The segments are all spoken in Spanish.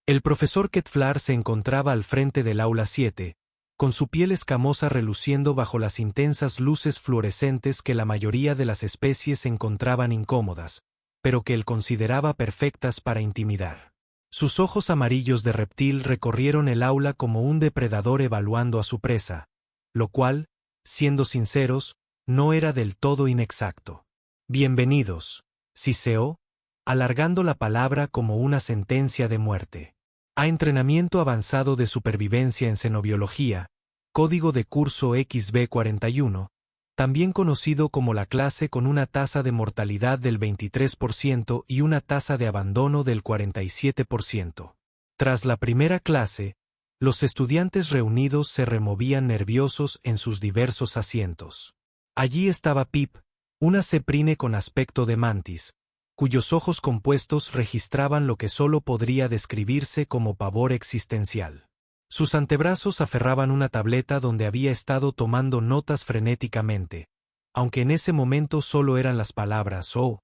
El profesor Ketflar se encontraba al frente del aula 7, con su piel escamosa reluciendo bajo las intensas luces fluorescentes que la mayoría de las especies encontraban incómodas, pero que él consideraba perfectas para intimidar. Sus ojos amarillos de reptil recorrieron el aula como un depredador evaluando a su presa, lo cual, siendo sinceros, no era del todo inexacto. Bienvenidos, Siseo, alargando la palabra como una sentencia de muerte. A entrenamiento avanzado de supervivencia en xenobiología, código de curso XB41, también conocido como la clase con una tasa de mortalidad del 23% y una tasa de abandono del 47%. Tras la primera clase, los estudiantes reunidos se removían nerviosos en sus diversos asientos. Allí estaba Pip, una ceprine con aspecto de mantis, cuyos ojos compuestos registraban lo que solo podría describirse como pavor existencial. Sus antebrazos aferraban una tableta donde había estado tomando notas frenéticamente, aunque en ese momento solo eran las palabras oh,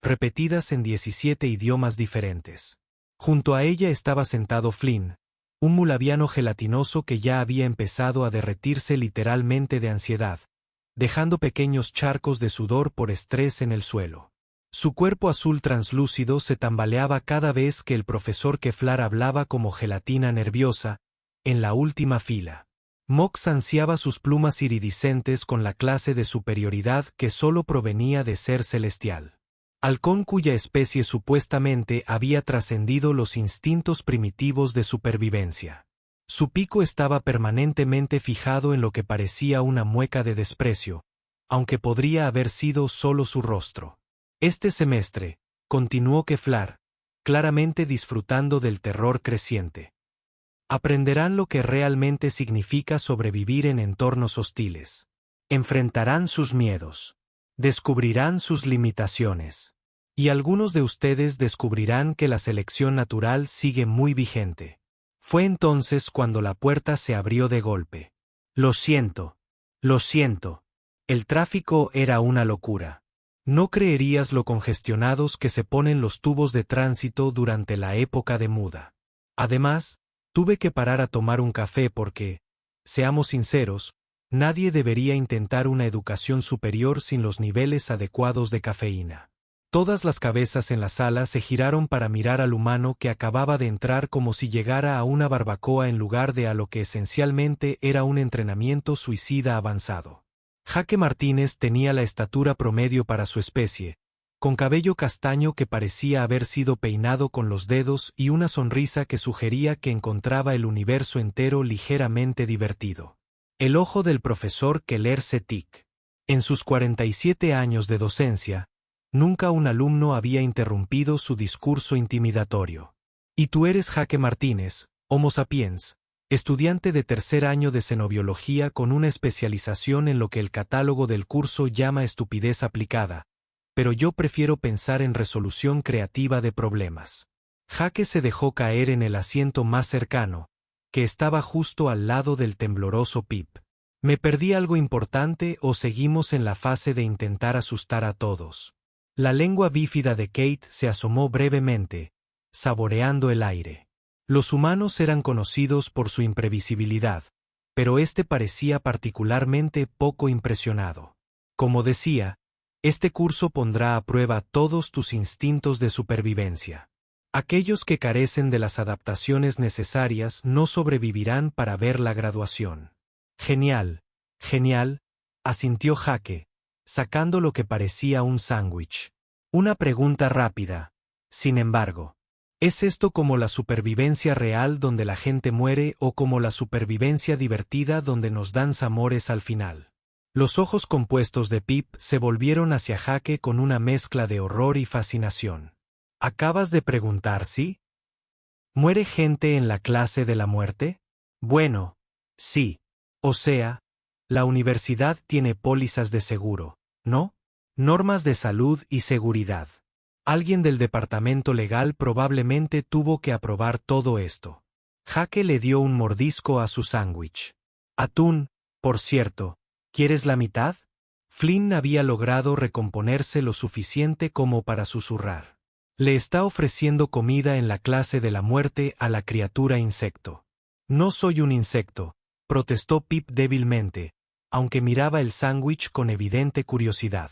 repetidas en 17 idiomas diferentes. Junto a ella estaba sentado Flynn, un mulaviano gelatinoso que ya había empezado a derretirse literalmente de ansiedad, dejando pequeños charcos de sudor por estrés en el suelo. Su cuerpo azul translúcido se tambaleaba cada vez que el profesor Ketflar hablaba como gelatina nerviosa, en la última fila. Mox ansiaba sus plumas iridiscentes con la clase de superioridad que solo provenía de ser celestial. Halcón cuya especie supuestamente había trascendido los instintos primitivos de supervivencia. Su pico estaba permanentemente fijado en lo que parecía una mueca de desprecio, aunque podría haber sido solo su rostro. Este semestre, continuó Ketflar, claramente disfrutando del terror creciente. Aprenderán lo que realmente significa sobrevivir en entornos hostiles. Enfrentarán sus miedos. Descubrirán sus limitaciones. Y algunos de ustedes descubrirán que la selección natural sigue muy vigente. Fue entonces cuando la puerta se abrió de golpe. Lo siento. El tráfico era una locura. No creerías lo congestionados que se ponen los tubos de tránsito durante la época de muda. Además, tuve que parar a tomar un café porque, seamos sinceros, nadie debería intentar una educación superior sin los niveles adecuados de cafeína. Todas las cabezas en la sala se giraron para mirar al humano que acababa de entrar como si llegara a una barbacoa en lugar de a lo que esencialmente era un entrenamiento suicida avanzado. Jake Martínez tenía la estatura promedio para su especie, con cabello castaño que parecía haber sido peinado con los dedos y una sonrisa que sugería que encontraba el universo entero ligeramente divertido. El ojo del profesor Keller Setik. En sus 47 años de docencia, nunca un alumno había interrumpido su discurso intimidatorio. Y tú eres Jake Martínez, Homo sapiens, estudiante de tercer año de xenobiología con una especialización en lo que el catálogo del curso llama estupidez aplicada, pero yo prefiero pensar en resolución creativa de problemas. Jake se dejó caer en el asiento más cercano, que estaba justo al lado del tembloroso Pip. ¿Me perdí algo importante o seguimos en la fase de intentar asustar a todos? La lengua bífida de Kate se asomó brevemente, saboreando el aire. Los humanos eran conocidos por su imprevisibilidad, pero este parecía particularmente poco impresionado. Como decía, este curso pondrá a prueba todos tus instintos de supervivencia. Aquellos que carecen de las adaptaciones necesarias no sobrevivirán para ver la graduación. Genial, asintió Jake, sacando lo que parecía un sándwich. Una pregunta rápida, sin embargo. ¿Es esto como la supervivencia real donde la gente muere o como la supervivencia divertida donde nos dan zamores al final? Los ojos compuestos de Pip se volvieron hacia Jake con una mezcla de horror y fascinación. ¿Acabas de preguntar si muere gente en la clase de la muerte? Bueno, sí. O sea, la universidad tiene pólizas de seguro, ¿no? Normas de salud y seguridad. Alguien del departamento legal probablemente tuvo que aprobar todo esto. Jake le dio un mordisco a su sándwich. Atún, por cierto, ¿quieres la mitad? Flynn había logrado recomponerse lo suficiente como para susurrar. Le está ofreciendo comida en la clase de la muerte a la criatura insecto. No soy un insecto, protestó Pip débilmente, aunque miraba el sándwich con evidente curiosidad.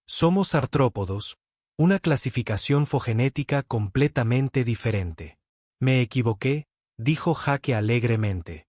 Somos artrópodos, una clasificación fogenética completamente diferente. Me equivoqué, dijo Jake alegremente.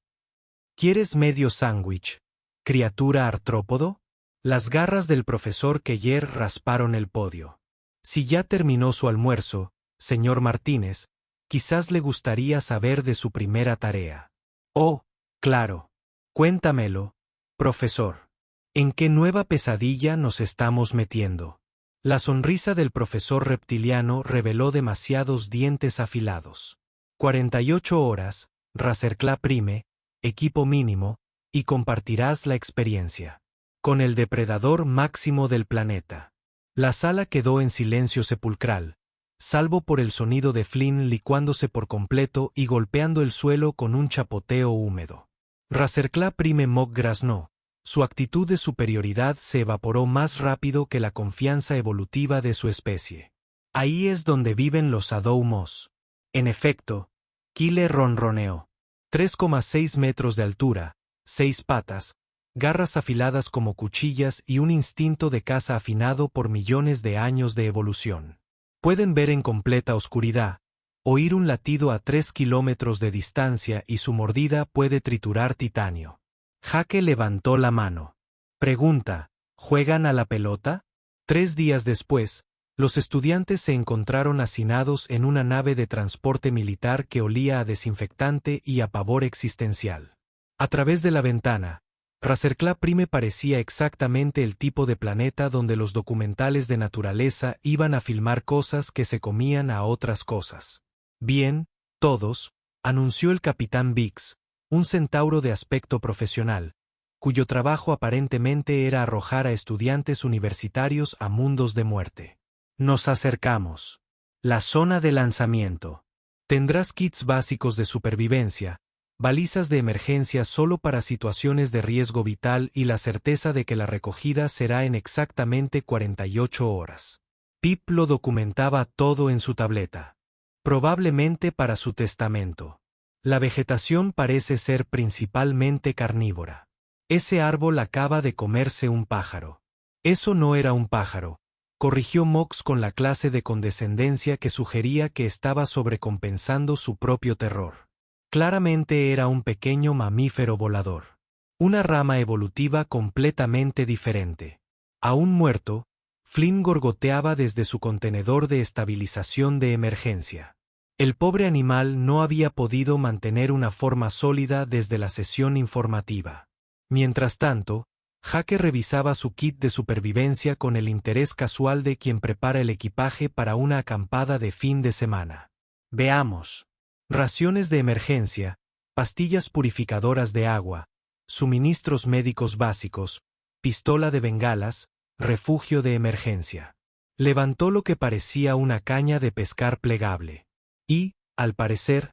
¿Quieres medio sándwich, criatura artrópodo? Las garras del profesor Keller rasparon el podio. Si ya terminó su almuerzo, señor Martínez, quizás le gustaría saber de su primera tarea. Oh, claro. Cuéntamelo, profesor. ¿En qué nueva pesadilla nos estamos metiendo? La sonrisa del profesor reptiliano reveló demasiados dientes afilados. 48 horas, Razercla Prime, equipo mínimo, y compartirás la experiencia. Con el depredador máximo del planeta. La sala quedó en silencio sepulcral, salvo por el sonido de Flynn licuándose por completo y golpeando el suelo con un chapoteo húmedo. Razercla Prime Mock graznó. Su actitud de superioridad se evaporó más rápido que la confianza evolutiva de su especie. Ahí es donde viven los Adoumos. En efecto, Kyle ronroneó. 3,6 metros de altura, 6 patas, garras afiladas como cuchillas y un instinto de caza afinado por millones de años de evolución. Pueden ver en completa oscuridad, oír un latido a 3 kilómetros de distancia y su mordida puede triturar titanio. Jake levantó la mano. Pregunta, ¿juegan a la pelota? 3 días después, los estudiantes se encontraron hacinados en una nave de transporte militar que olía a desinfectante y a pavor existencial. A través de la ventana, Razercla Prime parecía exactamente el tipo de planeta donde los documentales de naturaleza iban a filmar cosas que se comían a otras cosas. Bien, todos, anunció el capitán Biggs, un centauro de aspecto profesional, cuyo trabajo aparentemente era arrojar a estudiantes universitarios a mundos de muerte. Nos acercamos. La zona de lanzamiento. Tendrás kits básicos de supervivencia, balizas de emergencia solo para situaciones de riesgo vital y la certeza de que la recogida será en exactamente 48 horas. Pip lo documentaba todo en su tableta. Probablemente para su testamento. La vegetación parece ser principalmente carnívora. Ese árbol acaba de comerse un pájaro. Eso no era un pájaro, corrigió Mox con la clase de condescendencia que sugería que estaba sobrecompensando su propio terror. Claramente era un pequeño mamífero volador. Una rama evolutiva completamente diferente. Aún muerto, Flynn gorgoteaba desde su contenedor de estabilización de emergencia. El pobre animal no había podido mantener una forma sólida desde la sesión informativa. Mientras tanto, Jake revisaba su kit de supervivencia con el interés casual de quien prepara el equipaje para una acampada de fin de semana. Veamos. Raciones de emergencia, pastillas purificadoras de agua, suministros médicos básicos, pistola de bengalas, refugio de emergencia. Levantó lo que parecía una caña de pescar plegable. Y, al parecer,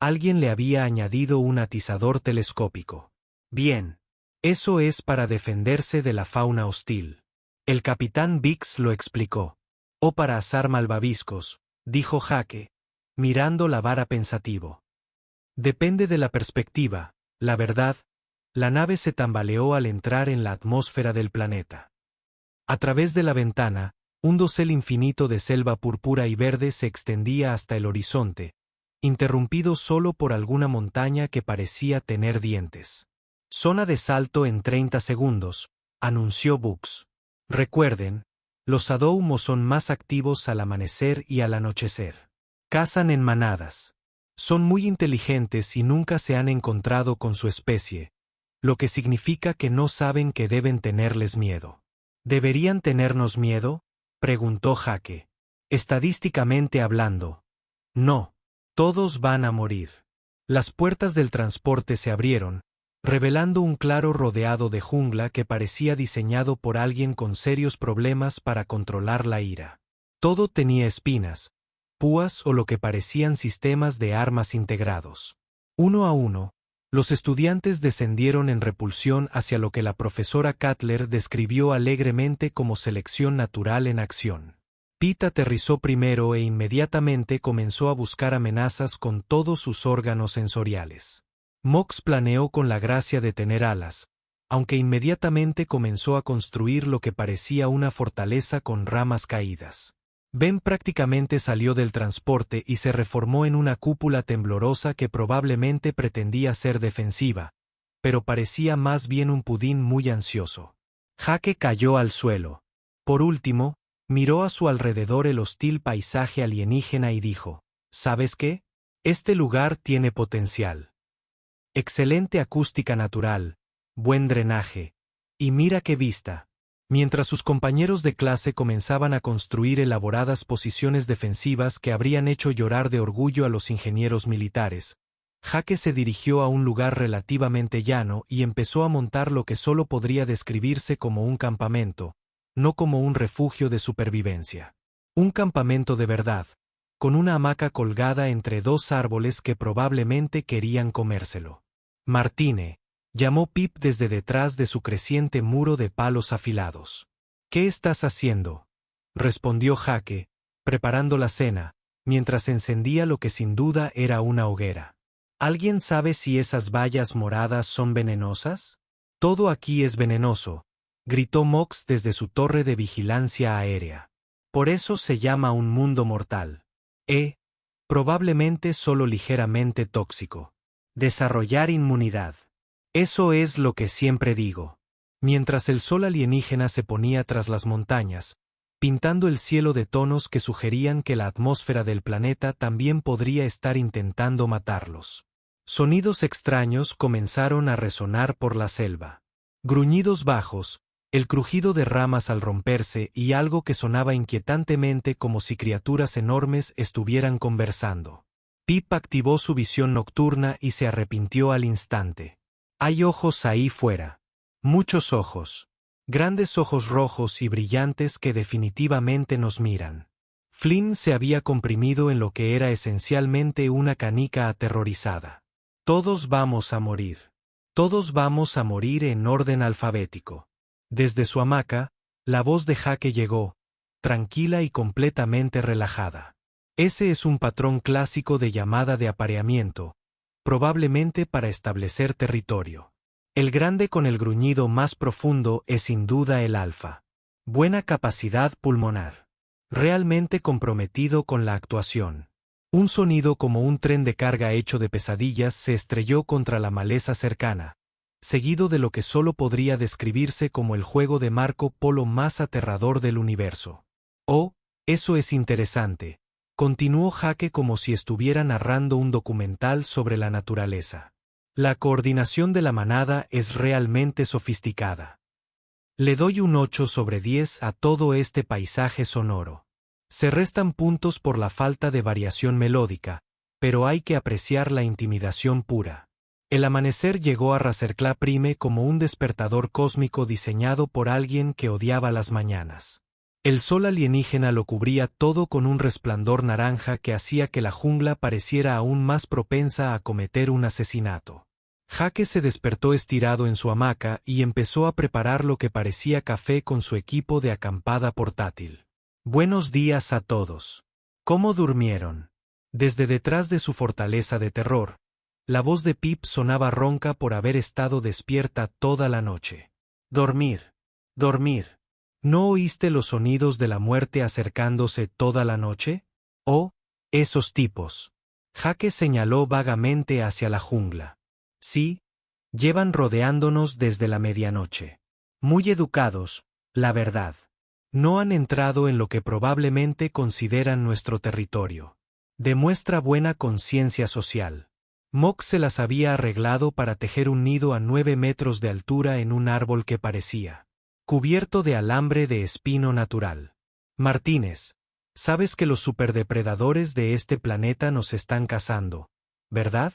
alguien le había añadido un atizador telescópico. Bien. Eso es para defenderse de la fauna hostil. El capitán Biggs lo explicó. O para asar malvaviscos, dijo Jake, mirando la vara pensativo. Depende de la perspectiva, la verdad. La nave se tambaleó al entrar en la atmósfera del planeta. A través de la ventana, un dosel infinito de selva púrpura y verde se extendía hasta el horizonte, interrumpido solo por alguna montaña que parecía tener dientes. Zona de salto en 30 segundos, anunció Bugs. Recuerden, los Adoumos son más activos al amanecer y al anochecer. Cazan en manadas. Son muy inteligentes y nunca se han encontrado con su especie, lo que significa que no saben que deben tenerles miedo. ¿Deberían tenernos miedo?, preguntó Jake. Estadísticamente hablando. No. Todos van a morir. Las puertas del transporte se abrieron, revelando un claro rodeado de jungla que parecía diseñado por alguien con serios problemas para controlar la ira. Todo tenía espinas, púas o lo que parecían sistemas de armas integrados. Uno a uno, los estudiantes descendieron en repulsión hacia lo que la profesora Cutler describió alegremente como selección natural en acción. Pete aterrizó primero e inmediatamente comenzó a buscar amenazas con todos sus órganos sensoriales. Mox planeó con la gracia de tener alas, aunque inmediatamente comenzó a construir lo que parecía una fortaleza con ramas caídas. Ben prácticamente salió del transporte y se reformó en una cúpula temblorosa que probablemente pretendía ser defensiva, pero parecía más bien un pudín muy ansioso. Jake cayó al suelo. Por último, miró a su alrededor el hostil paisaje alienígena y dijo, ¿sabes qué? Este lugar tiene potencial. Excelente acústica natural, buen drenaje, y mira qué vista. Mientras sus compañeros de clase comenzaban a construir elaboradas posiciones defensivas que habrían hecho llorar de orgullo a los ingenieros militares, Jake se dirigió a un lugar relativamente llano y empezó a montar lo que solo podría describirse como un campamento, no como un refugio de supervivencia. Un campamento de verdad, con una hamaca colgada entre dos árboles que probablemente querían comérselo. Martine, llamó Pip desde detrás de su creciente muro de palos afilados. ¿Qué estás haciendo?, respondió Jake, preparando la cena, mientras encendía lo que sin duda era una hoguera. ¿Alguien sabe si esas bayas moradas son venenosas? Todo aquí es venenoso, gritó Mox desde su torre de vigilancia aérea. Por eso se llama un mundo mortal. Probablemente solo ligeramente tóxico. Desarrollar inmunidad. Eso es lo que siempre digo. Mientras el sol alienígena se ponía tras las montañas, pintando el cielo de tonos que sugerían que la atmósfera del planeta también podría estar intentando matarlos. Sonidos extraños comenzaron a resonar por la selva. Gruñidos bajos, el crujido de ramas al romperse y algo que sonaba inquietantemente como si criaturas enormes estuvieran conversando. Pip activó su visión nocturna y se arrepintió al instante. Hay ojos ahí fuera. Muchos ojos. Grandes ojos rojos y brillantes que definitivamente nos miran. Flynn se había comprimido en lo que era esencialmente una canica aterrorizada. Todos vamos a morir. Todos vamos a morir en orden alfabético. Desde su hamaca, la voz de Jake llegó, tranquila y completamente relajada. Ese es un patrón clásico de llamada de apareamiento, probablemente para establecer territorio. El grande con el gruñido más profundo es sin duda el alfa. Buena capacidad pulmonar. Realmente comprometido con la actuación. Un sonido como un tren de carga hecho de pesadillas se estrelló contra la maleza cercana, seguido de lo que solo podría describirse como el juego de Marco Polo más aterrador del universo. Oh, eso es interesante, continuó Jake como si estuviera narrando un documental sobre la naturaleza. La coordinación de la manada es realmente sofisticada. Le doy un 8 sobre 10 a todo este paisaje sonoro. Se restan puntos por la falta de variación melódica, pero hay que apreciar la intimidación pura. El amanecer llegó a Razercla Prime como un despertador cósmico diseñado por alguien que odiaba las mañanas. El sol alienígena lo cubría todo con un resplandor naranja que hacía que la jungla pareciera aún más propensa a cometer un asesinato. Jake se despertó estirado en su hamaca y empezó a preparar lo que parecía café con su equipo de acampada portátil. Buenos días a todos. ¿Cómo durmieron? Desde detrás de su fortaleza de terror, la voz de Pip sonaba ronca por haber estado despierta toda la noche. Dormir. Dormir. ¿No oíste los sonidos de la muerte acercándose toda la noche? Oh, esos tipos. Jake señaló vagamente hacia la jungla. Sí, llevan rodeándonos desde la medianoche. Muy educados, la verdad. No han entrado en lo que probablemente consideran nuestro territorio. Demuestra buena conciencia social. Mox se las había arreglado para tejer un nido a 9 metros de altura en un árbol que parecía cubierto de alambre de espino natural. Martínez, sabes que los superdepredadores de este planeta nos están cazando, ¿verdad?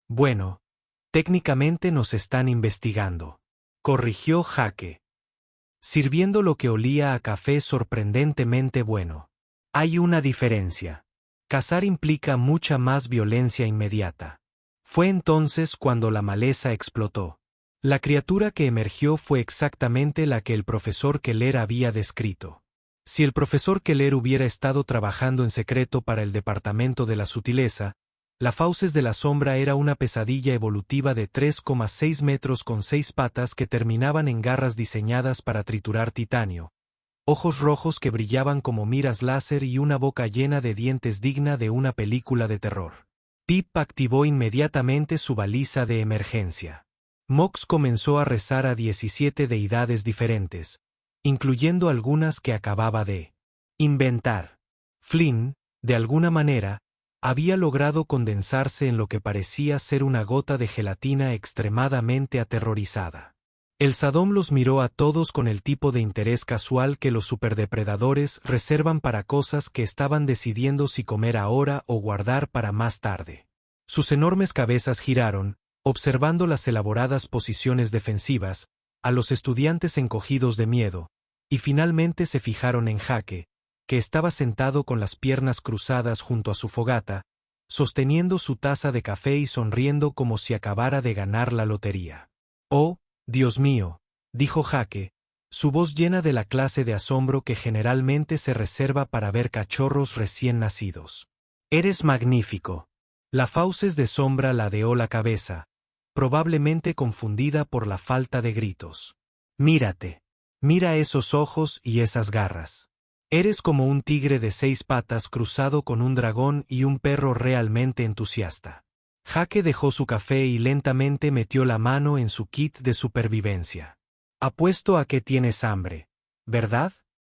Bueno, técnicamente nos están investigando. Corrigió Jake. Sirviendo lo que olía a café sorprendentemente bueno. Hay una diferencia. Cazar implica mucha más violencia inmediata. Fue entonces cuando la maleza explotó. La criatura que emergió fue exactamente la que el profesor Keller había descrito. Si el profesor Keller hubiera estado trabajando en secreto para el departamento de la sutileza, la Fauces de la Sombra era una pesadilla evolutiva de 3,6 metros con 6 patas que terminaban en garras diseñadas para triturar titanio, ojos rojos que brillaban como miras láser y una boca llena de dientes digna de una película de terror. Pip activó inmediatamente su baliza de emergencia. Mox comenzó a rezar a 17 deidades diferentes, incluyendo algunas que acababa de inventar. Flynn, de alguna manera, había logrado condensarse en lo que parecía ser una gota de gelatina extremadamente aterrorizada. El Sadom los miró a todos con el tipo de interés casual que los superdepredadores reservan para cosas que estaban decidiendo si comer ahora o guardar para más tarde. Sus enormes cabezas giraron, observando las elaboradas posiciones defensivas, a los estudiantes encogidos de miedo, y finalmente se fijaron en Jake, que estaba sentado con las piernas cruzadas junto a su fogata, sosteniendo su taza de café y sonriendo como si acabara de ganar la lotería. «Oh, Dios mío», dijo Jake, su voz llena de la clase de asombro que generalmente se reserva para ver cachorros recién nacidos. «Eres magnífico». La Fauces de Sombra ladeó la cabeza, probablemente confundida por la falta de gritos. «Mírate. Mira esos ojos y esas garras. Eres como un tigre de 6 patas cruzado con un dragón y un perro realmente entusiasta». Jake dejó su café y lentamente metió la mano en su kit de supervivencia. «Apuesto a que tienes hambre, ¿verdad?»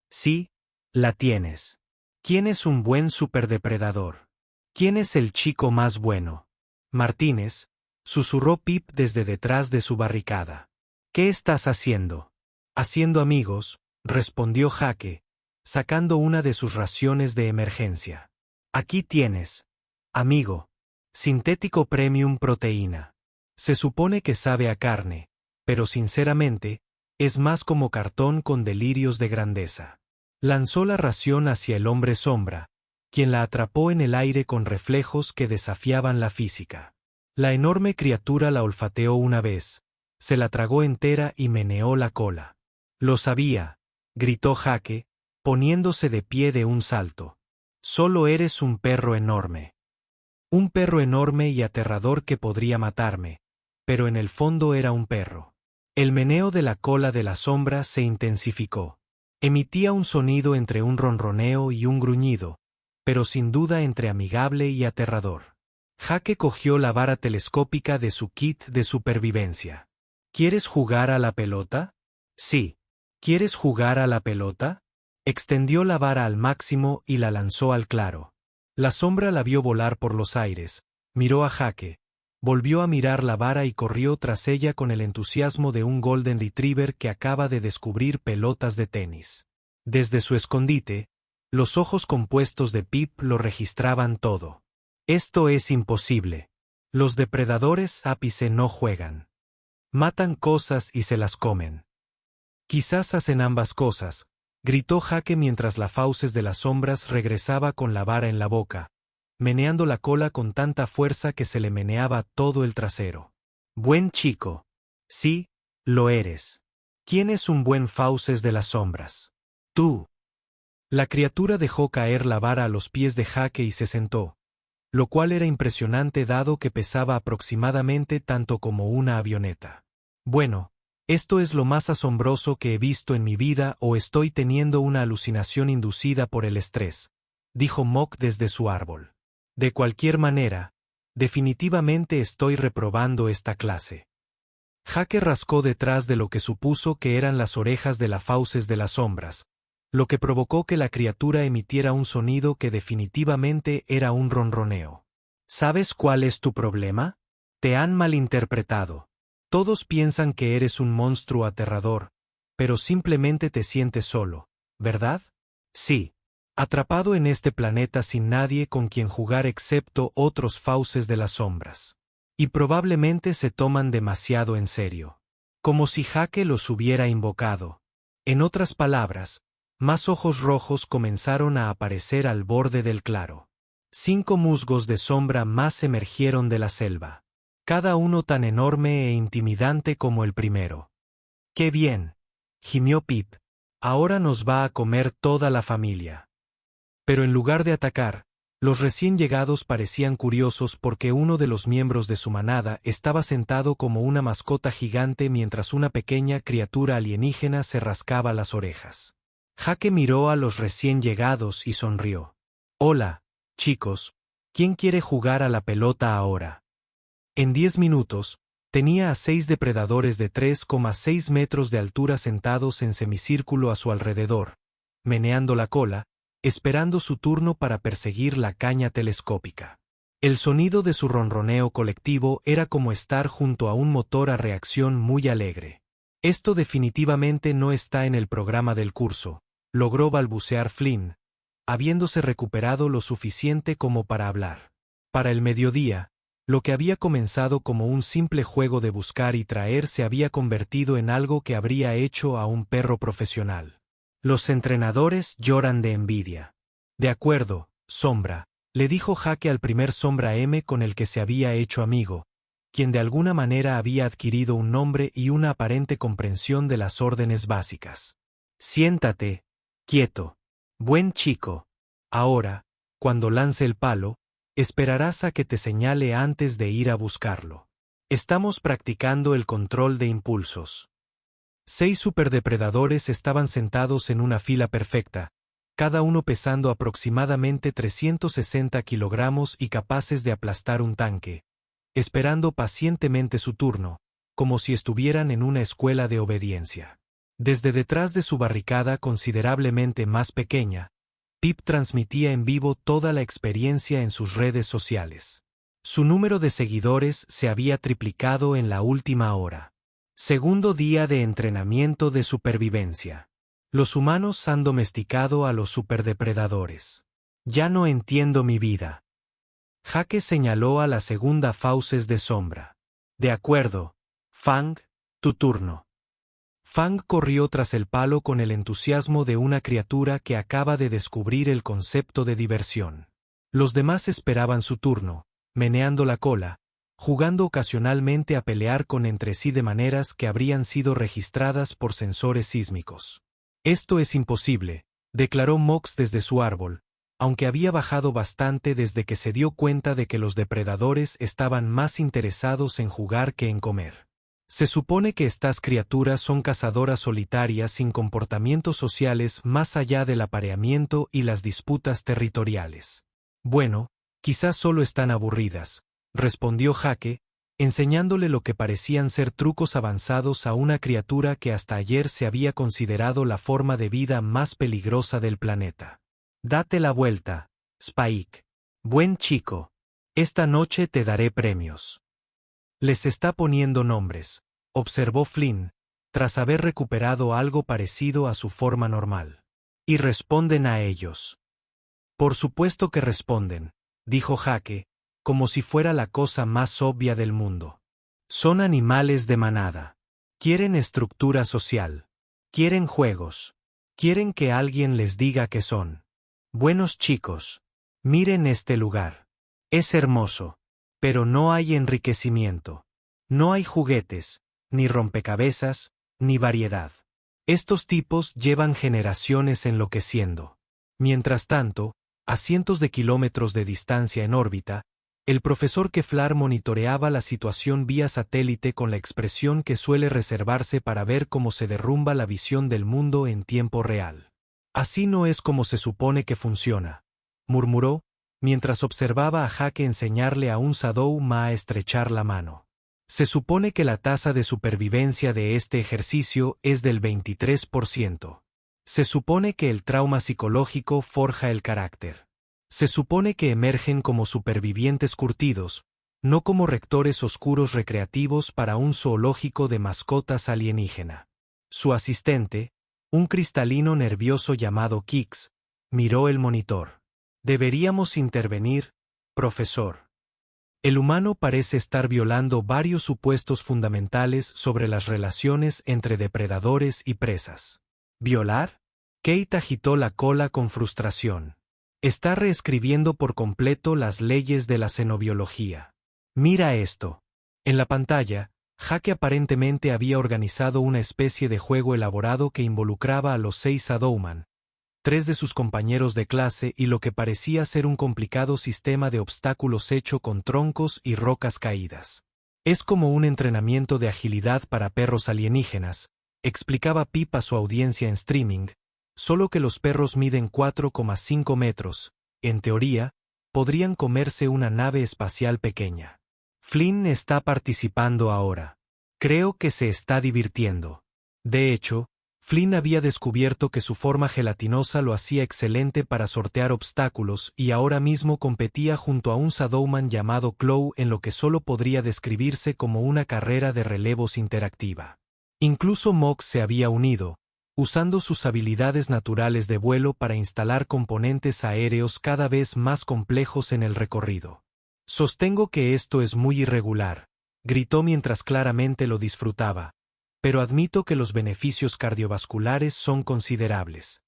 «Sí, la tienes». «¿Quién es un buen superdepredador? ¿Quién es el chico más bueno?» «Martínez», susurró Pip desde detrás de su barricada. «¿Qué estás haciendo?» «Haciendo amigos», respondió Jake, sacando una de sus raciones de emergencia. «Aquí tienes, amigo. Sintético Premium Proteína. Se supone que sabe a carne, pero sinceramente, es más como cartón con delirios de grandeza». Lanzó la ración hacia el hombre sombra, quien la atrapó en el aire con reflejos que desafiaban la física. La enorme criatura la olfateó una vez, se la tragó entera y meneó la cola. «Lo sabía», gritó Jake, poniéndose de pie de un salto. «Solo eres un perro enorme. Un perro enorme y aterrador que podría matarme, pero en el fondo era un perro». El meneo de la cola de la sombra se intensificó. Emitía un sonido entre un ronroneo y un gruñido, pero sin duda entre amigable y aterrador. Jake cogió la vara telescópica de su kit de supervivencia. «¿Quieres jugar a la pelota?» «Sí». «¿Quieres jugar a la pelota?» Extendió la vara al máximo y la lanzó al claro. La sombra la vio volar por los aires, miró a Jake, volvió a mirar la vara y corrió tras ella con el entusiasmo de un Golden Retriever que acaba de descubrir pelotas de tenis. Desde su escondite, los ojos compuestos de Pip lo registraban todo. «Esto es imposible. Los depredadores ápice no juegan. Matan cosas y se las comen». «Quizás hacen ambas cosas», gritó Jake mientras la Fauces de las Sombras regresaba con la vara en la boca, meneando la cola con tanta fuerza que se le meneaba todo el trasero. «Buen chico. Sí, lo eres. ¿Quién es un buen Fauces de las Sombras? Tú». La criatura dejó caer la vara a los pies de Jake y se sentó, lo cual era impresionante dado que pesaba aproximadamente tanto como una avioneta. «Bueno, esto es lo más asombroso que he visto en mi vida o estoy teniendo una alucinación inducida por el estrés», dijo Mock desde su árbol. «De cualquier manera, definitivamente estoy reprobando esta clase». Jake rascó detrás de lo que supuso que eran las orejas de la Fauces de las Sombras, lo que provocó que la criatura emitiera un sonido que definitivamente era un ronroneo. «¿Sabes cuál es tu problema? Te han malinterpretado. Todos piensan que eres un monstruo aterrador, pero simplemente te sientes solo, ¿verdad? Sí. Atrapado en este planeta sin nadie con quien jugar excepto otros Fauces de las Sombras. Y probablemente se toman demasiado en serio. Como si Jake los hubiera invocado. En otras palabras, más ojos rojos comenzaron a aparecer al borde del claro. 5 musgos de sombra más emergieron de la selva. Cada uno tan enorme e intimidante como el primero. «¡Qué bien!», gimió Pip. Ahora nos va a comer toda la familia. Pero en lugar de atacar, los recién llegados parecían curiosos porque uno de los miembros de su manada estaba sentado como una mascota gigante mientras una pequeña criatura alienígena se rascaba las orejas. Jake miró a los recién llegados y sonrió. Hola, chicos, ¿quién quiere jugar a la pelota ahora? En 10 minutos, tenía a 6 depredadores de 3,6 metros de altura sentados en semicírculo a su alrededor, meneando la cola, esperando su turno para perseguir la caña telescópica. El sonido de su ronroneo colectivo era como estar junto a un motor a reacción muy alegre. Esto definitivamente no está en el programa del curso, logró balbucear Flynn, habiéndose recuperado lo suficiente como para hablar. Para el mediodía, lo que había comenzado como un simple juego de buscar y traer se había convertido en algo que habría hecho a un perro profesional. Los entrenadores lloran de envidia. De acuerdo, Sombra, le dijo Jake al primer Sombra M con el que se había hecho amigo, quien de alguna manera había adquirido un nombre y una aparente comprensión de las órdenes básicas. Siéntate, quieto. Buen chico. Ahora, cuando lance el palo, esperarás a que te señale antes de ir a buscarlo. Estamos practicando el control de impulsos. 6 superdepredadores estaban sentados en una fila perfecta, cada uno pesando aproximadamente 360 kilogramos y capaces de aplastar un tanque, esperando pacientemente su turno, como si estuvieran en una escuela de obediencia. Desde detrás de su barricada considerablemente más pequeña, Pip transmitía en vivo toda la experiencia en sus redes sociales. Su número de seguidores se había triplicado en la última hora. Segundo día de entrenamiento de supervivencia. Los humanos han domesticado a los superdepredadores. Ya no entiendo mi vida. Jake señaló a la segunda fauces de Sombra. De acuerdo, Fang, tu turno. Fang corrió tras el palo con el entusiasmo de una criatura que acaba de descubrir el concepto de diversión. Los demás esperaban su turno, meneando la cola, jugando ocasionalmente a pelear con entre sí de maneras que habrían sido registradas por sensores sísmicos. Esto es imposible, declaró Mox desde su árbol, aunque había bajado bastante desde que se dio cuenta de que los depredadores estaban más interesados en jugar que en comer. Se supone que estas criaturas son cazadoras solitarias sin comportamientos sociales más allá del apareamiento y las disputas territoriales. Bueno, quizás solo están aburridas, respondió Jake, enseñándole lo que parecían ser trucos avanzados a una criatura que hasta ayer se había considerado la forma de vida más peligrosa del planeta. Date la vuelta, Spike. Buen chico. Esta noche te daré premios. Les está poniendo nombres, observó Flynn, tras haber recuperado algo parecido a su forma normal. Y responden a ellos. Por supuesto que responden, dijo Jake, como si fuera la cosa más obvia del mundo. Son animales de manada. Quieren estructura social. Quieren juegos. Quieren que alguien les diga que son buenos chicos. Miren este lugar. Es hermoso. Pero no hay enriquecimiento. No hay juguetes, ni rompecabezas, ni variedad. Estos tipos llevan generaciones enloqueciendo. Mientras tanto, a cientos de kilómetros de distancia en órbita, el profesor Keflar monitoreaba la situación vía satélite con la expresión que suele reservarse para ver cómo se derrumba la visión del mundo en tiempo real. Así no es como se supone que funciona, murmuró, mientras observaba a Jake enseñarle a un Sadou Ma a estrechar la mano. Se supone que la tasa de supervivencia de este ejercicio es del 23%. Se supone que el trauma psicológico forja el carácter. Se supone que emergen como supervivientes curtidos, no como rectores oscuros recreativos para un zoológico de mascotas alienígena. Su asistente, un cristalino nervioso llamado Kix, miró el monitor. Deberíamos intervenir, profesor. El humano parece estar violando varios supuestos fundamentales sobre las relaciones entre depredadores y presas. ¿Violar? Kate agitó la cola con frustración. Está reescribiendo por completo las leyes de la xenobiología. Mira esto. En la pantalla, Jake aparentemente había organizado una especie de juego elaborado que involucraba a los 6 Shadowman, 3 de sus compañeros de clase y lo que parecía ser un complicado sistema de obstáculos hecho con troncos y rocas caídas. Es como un entrenamiento de agilidad para perros alienígenas, explicaba Pip a su audiencia en streaming, solo que los perros miden 4,5 metros, en teoría, podrían comerse una nave espacial pequeña. Flynn está participando ahora. Creo que se está divirtiendo. De hecho, Flynn había descubierto que su forma gelatinosa lo hacía excelente para sortear obstáculos y ahora mismo competía junto a un Shadowman llamado Chloe en lo que solo podría describirse como una carrera de relevos interactiva. Incluso Mox se había unido, usando sus habilidades naturales de vuelo para instalar componentes aéreos cada vez más complejos en el recorrido. Sostengo que esto es muy irregular, gritó mientras claramente lo disfrutaba, pero admito que los beneficios cardiovasculares son considerables.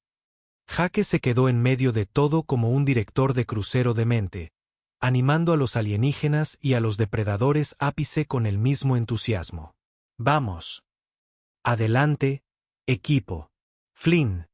Jake se quedó en medio de todo como un director de crucero de mente, animando a los alienígenas y a los depredadores ápice con el mismo entusiasmo. Vamos. Adelante, equipo. Flynn,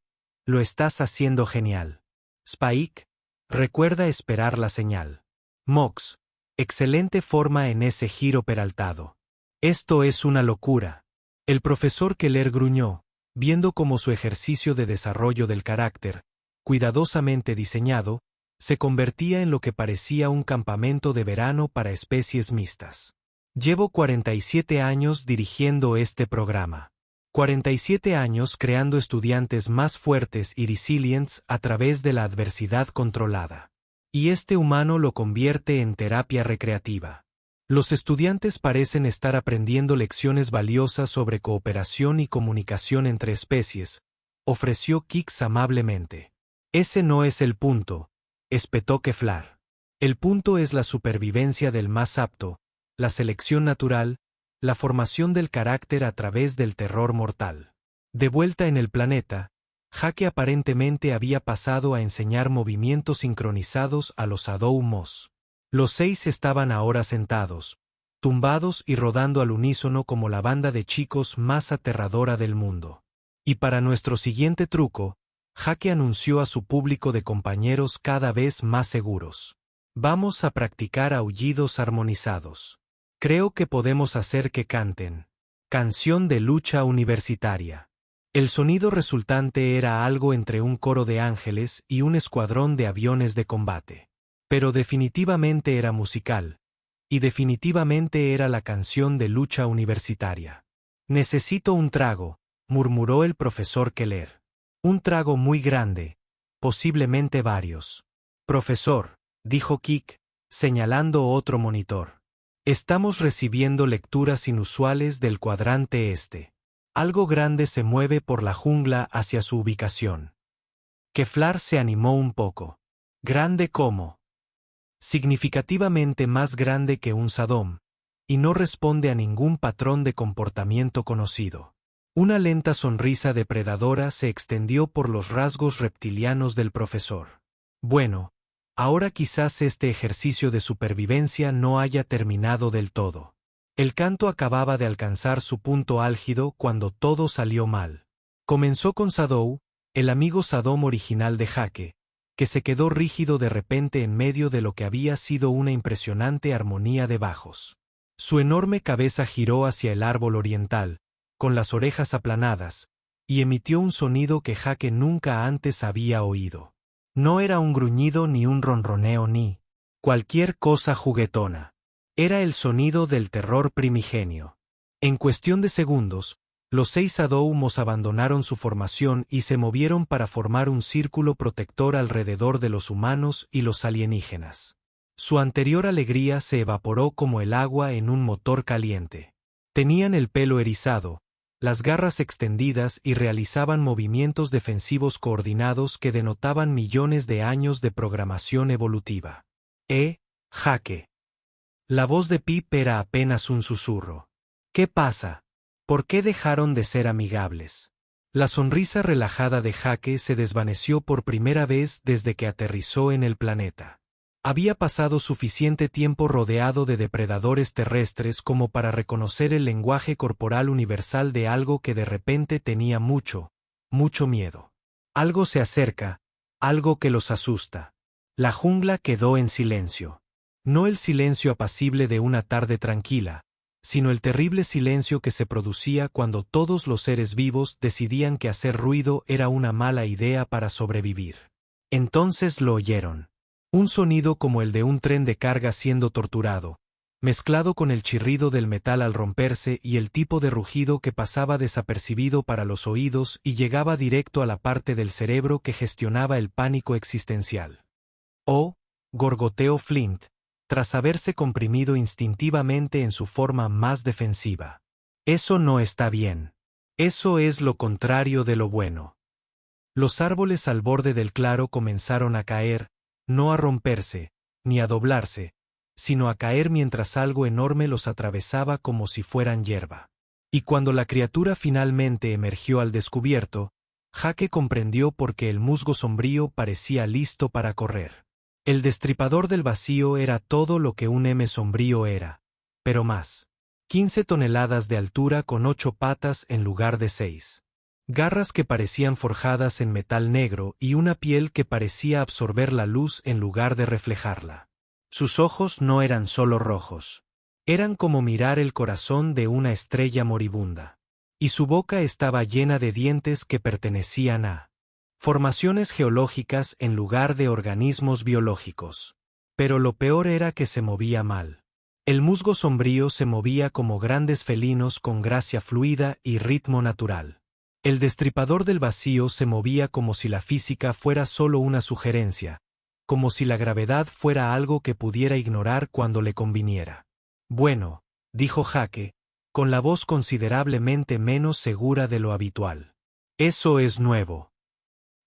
lo estás haciendo genial. Spike, recuerda esperar la señal. Mox, excelente forma en ese giro peraltado. Esto es una locura. El profesor Keller gruñó, viendo cómo su ejercicio de desarrollo del carácter, cuidadosamente diseñado, se convertía en lo que parecía un campamento de verano para especies mixtas. Llevo 47 años dirigiendo este programa. 47 años creando estudiantes más fuertes y resilientes a través de la adversidad controlada. Y este humano lo convierte en terapia recreativa. Los estudiantes parecen estar aprendiendo lecciones valiosas sobre cooperación y comunicación entre especies, ofreció Kix amablemente. Ese no es el punto, espetó Keflar. El punto es la supervivencia del más apto, la selección natural, la formación del carácter a través del terror mortal. De vuelta en el planeta, Jake aparentemente había pasado a enseñar movimientos sincronizados a los Shadowmos. Los 6 estaban ahora sentados, tumbados y rodando al unísono como la banda de chicos más aterradora del mundo. Y para nuestro siguiente truco, Jake anunció a su público de compañeros cada vez más seguros. Vamos a practicar aullidos armonizados. Creo que podemos hacer que canten. Canción de lucha universitaria. El sonido resultante era algo entre un coro de ángeles y un escuadrón de aviones de combate. Pero definitivamente era musical, y definitivamente era la canción de lucha universitaria. Necesito un trago, murmuró el profesor Keller. Un trago muy grande, posiblemente varios. Profesor, dijo Kik, señalando otro monitor. Estamos recibiendo lecturas inusuales del cuadrante este. Algo grande se mueve por la jungla hacia su ubicación. Keflar se animó un poco. ¿Grande cómo? Significativamente más grande que un Shadowm, y no responde a ningún patrón de comportamiento conocido. Una lenta sonrisa depredadora se extendió por los rasgos reptilianos del profesor. Bueno, ahora quizás este ejercicio de supervivencia no haya terminado del todo. El canto acababa de alcanzar su punto álgido cuando todo salió mal. Comenzó con Shadow, el amigo Shadowm original de Jake, que se quedó rígido de repente en medio de lo que había sido una impresionante armonía de bajos. Su enorme cabeza giró hacia el árbol oriental, con las orejas aplanadas, y emitió un sonido que Jake nunca antes había oído. No era un gruñido ni un ronroneo ni cualquier cosa juguetona. Era el sonido del terror primigenio. En cuestión de segundos, los 6 Shadowmos abandonaron su formación y se movieron para formar un círculo protector alrededor de los humanos y los alienígenas. Su anterior alegría se evaporó como el agua en un motor caliente. Tenían el pelo erizado, las garras extendidas y realizaban movimientos defensivos coordinados que denotaban millones de años de programación evolutiva. Jake. La voz de Pip era apenas un susurro. ¿Qué pasa? ¿Por qué dejaron de ser amigables? La sonrisa relajada de Jake se desvaneció por primera vez desde que aterrizó en el planeta. Había pasado suficiente tiempo rodeado de depredadores terrestres como para reconocer el lenguaje corporal universal de algo que de repente tenía mucho miedo. Algo se acerca, algo que los asusta. La jungla quedó en silencio. No el silencio apacible de una tarde tranquila, sino el terrible silencio que se producía cuando todos los seres vivos decidían que hacer ruido era una mala idea para sobrevivir. Entonces lo oyeron. Un sonido como el de un tren de carga siendo torturado, mezclado con el chirrido del metal al romperse y el tipo de rugido que pasaba desapercibido para los oídos y llegaba directo a la parte del cerebro que gestionaba el pánico existencial. «Oh», gorgoteó Flint, tras haberse comprimido instintivamente en su forma más defensiva. «Eso no está bien. Eso es lo contrario de lo bueno». Los árboles al borde del claro comenzaron a caer, no a romperse, ni a doblarse, sino a caer mientras algo enorme los atravesaba como si fueran hierba. Y cuando la criatura finalmente emergió al descubierto, Jake comprendió por qué el musgo sombrío parecía listo para correr. El destripador del vacío era todo lo que un M sombrío era, pero más. 15 toneladas de altura con 8 patas en lugar de 6. Garras que parecían forjadas en metal negro y una piel que parecía absorber la luz en lugar de reflejarla. Sus ojos no eran solo rojos. Eran como mirar el corazón de una estrella moribunda. Y su boca estaba llena de dientes que pertenecían a formaciones geológicas en lugar de organismos biológicos. Pero lo peor era que se movía mal. El musgo sombrío se movía como grandes felinos con gracia fluida y ritmo natural. El destripador del vacío se movía como si la física fuera solo una sugerencia, como si la gravedad fuera algo que pudiera ignorar cuando le conviniera. «Bueno», dijo Jake, con la voz considerablemente menos segura de lo habitual. «Eso es nuevo».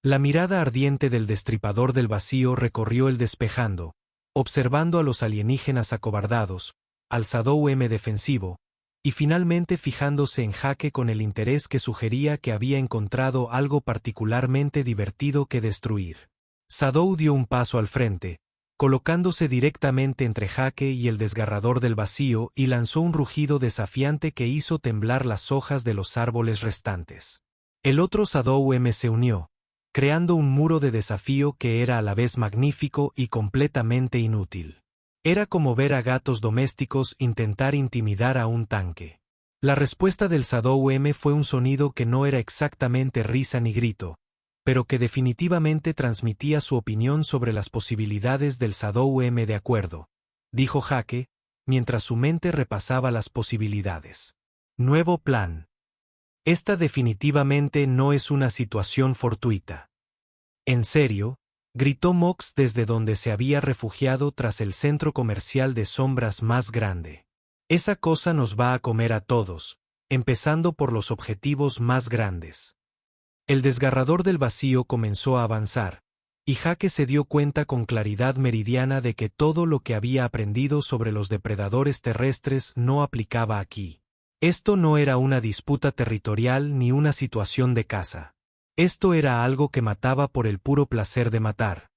La mirada ardiente del destripador del vacío recorrió el despejando, observando a los alienígenas acobardados, al Shadow M defensivo, y finalmente fijándose en Jake con el interés que sugería que había encontrado algo particularmente divertido que destruir. Shadow dio un paso al frente, colocándose directamente entre Jake y el desgarrador del vacío y lanzó un rugido desafiante que hizo temblar las hojas de los árboles restantes. El otro Shadow M se unió, creando un muro de desafío que era a la vez magnífico y completamente inútil. Era como ver a gatos domésticos intentar intimidar a un tanque. La respuesta del Shadow M fue un sonido que no era exactamente risa ni grito, pero que definitivamente transmitía su opinión sobre las posibilidades del Shadow M. «De acuerdo», dijo Jake, mientras su mente repasaba las posibilidades. «Nuevo plan. Esta definitivamente no es una situación fortuita». «¿En serio?», gritó Mox desde donde se había refugiado tras el centro comercial de sombras más grande. «Esa cosa nos va a comer a todos, empezando por los objetivos más grandes». El desgarrador del vacío comenzó a avanzar, y Jake se dio cuenta con claridad meridiana de que todo lo que había aprendido sobre los depredadores terrestres no aplicaba aquí. Esto no era una disputa territorial ni una situación de caza. Esto era algo que mataba por el puro placer de matar,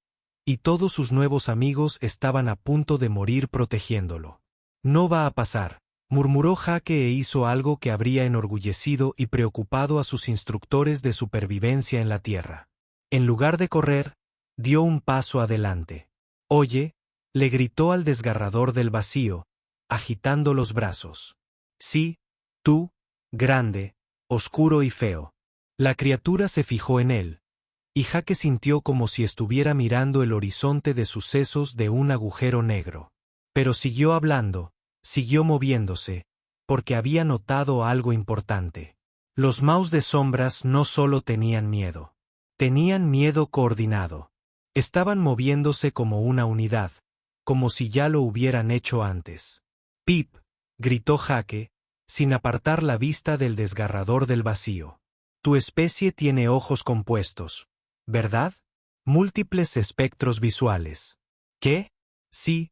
y todos sus nuevos amigos estaban a punto de morir protegiéndolo. «No va a pasar», murmuró Jake e hizo algo que habría enorgullecido y preocupado a sus instructores de supervivencia en la Tierra. En lugar de correr, dio un paso adelante. «Oye», le gritó al desgarrador del vacío, agitando los brazos. «Sí, tú, grande, oscuro y feo». La criatura se fijó en él, y Jake sintió como si estuviera mirando el horizonte de sucesos de un agujero negro. Pero siguió hablando, siguió moviéndose, porque había notado algo importante. Los Maus de sombras no solo tenían miedo coordinado. Estaban moviéndose como una unidad, como si ya lo hubieran hecho antes. «Pip», gritó Jake, sin apartar la vista del desgarrador del vacío. «Tu especie tiene ojos compuestos, ¿verdad? Múltiples espectros visuales». «¿Qué?» «Sí,